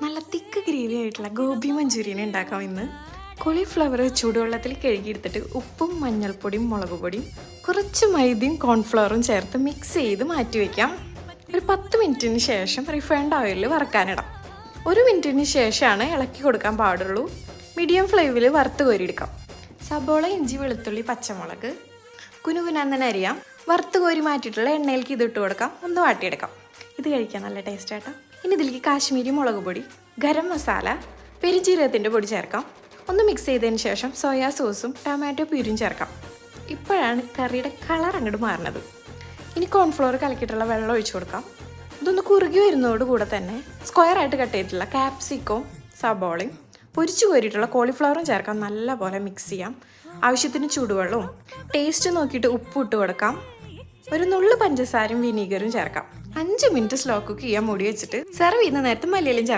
നല്ല തിക്ക് ഗ്രേവി ആയിട്ടുള്ള ഗോബി മഞ്ചൂരിയൻ ഉണ്ടാക്കാം ഇന്ന്. കോളിഫ്ലവർ ചൂടുവെള്ളത്തിൽ കഴുകിയെടുത്തിട്ട് ഉപ്പും മഞ്ഞൾപ്പൊടിയും മുളക് പൊടിയും കുറച്ച് മൈദയും കോൺഫ്ലവറും ചേർത്ത് മിക്സ് ചെയ്ത് മാറ്റി വയ്ക്കാം. ഒരു 10 മിനിറ്റിന് ശേഷം റിഫൈൻഡ് ഓയിലിൽ വറുക്കാനിടാം. 1 മിനിറ്റിന് ശേഷമാണ് ഇളക്കി കൊടുക്കാൻ പാടുള്ളൂ. മീഡിയം ഫ്ലെയിമിൽ വറുത്ത് കോരിയെടുക്കാം. സബോള, ഇഞ്ചി, വെളുത്തുള്ളി, പച്ചമുളക് കുനുകുനാന്ന് അരിയാം. വറുത്ത് കോരി മാറ്റിയിട്ടുള്ള എണ്ണയിലേക്ക് ഇതിട്ട് കൊടുക്കാം. ഒന്ന് വാട്ടിയെടുക്കാം. ഇത് കഴിക്കാൻ നല്ല ടേസ്റ്റ് ആട്ടോ. ഇനി ഇതിലേക്ക് കാശ്മീരി മുളക് പൊടി, ഗരം മസാല, പെരുംജീരകത്തിൻ്റെ പൊടി ചേർക്കാം. ഒന്ന് മിക്സ് ചെയ്തതിന് ശേഷം സോയാ സോസും ടൊമാറ്റോ പ്യൂരിയും ചേർക്കാം. ഇപ്പോഴാണ് കറിയുടെ കളർ അങ്ങോട്ട് മാറുന്നത്. ഇനി കോൺഫ്ലോർ കലക്കിയിട്ടുള്ള വെള്ളം ഒഴിച്ചു കൊടുക്കാം. ഇതൊന്ന് കുറുകി വരുന്നതോടുകൂടെ തന്നെ സ്ക്വയറായിട്ട് കട്ട് ചെയ്തിട്ടുള്ള ക്യാപ്സിക്കവും സബോളയും പൊരിച്ചു കോരിയിട്ടുള്ള കോളിഫ്ലവറും ചേർക്കാം. നല്ലപോലെ മിക്സ് ചെയ്യാം. ആവശ്യത്തിന് ചൂടുവെള്ളവും ടേസ്റ്റ് നോക്കിയിട്ട് ഉപ്പ് ഇട്ട് കൊടുക്കാം. ഒരു നുള്ളു പഞ്ചസാരയും വിനീഗറും ചേർക്കാം. 5 മിനിറ്റ് സ്ലോ കുക്ക് ചെയ്യാൻ മൂടി വെച്ചിട്ട് സെർവ് ചെയ്യുന്ന നേരത്തെ മല്ലിയിലും ചേർക്കാം.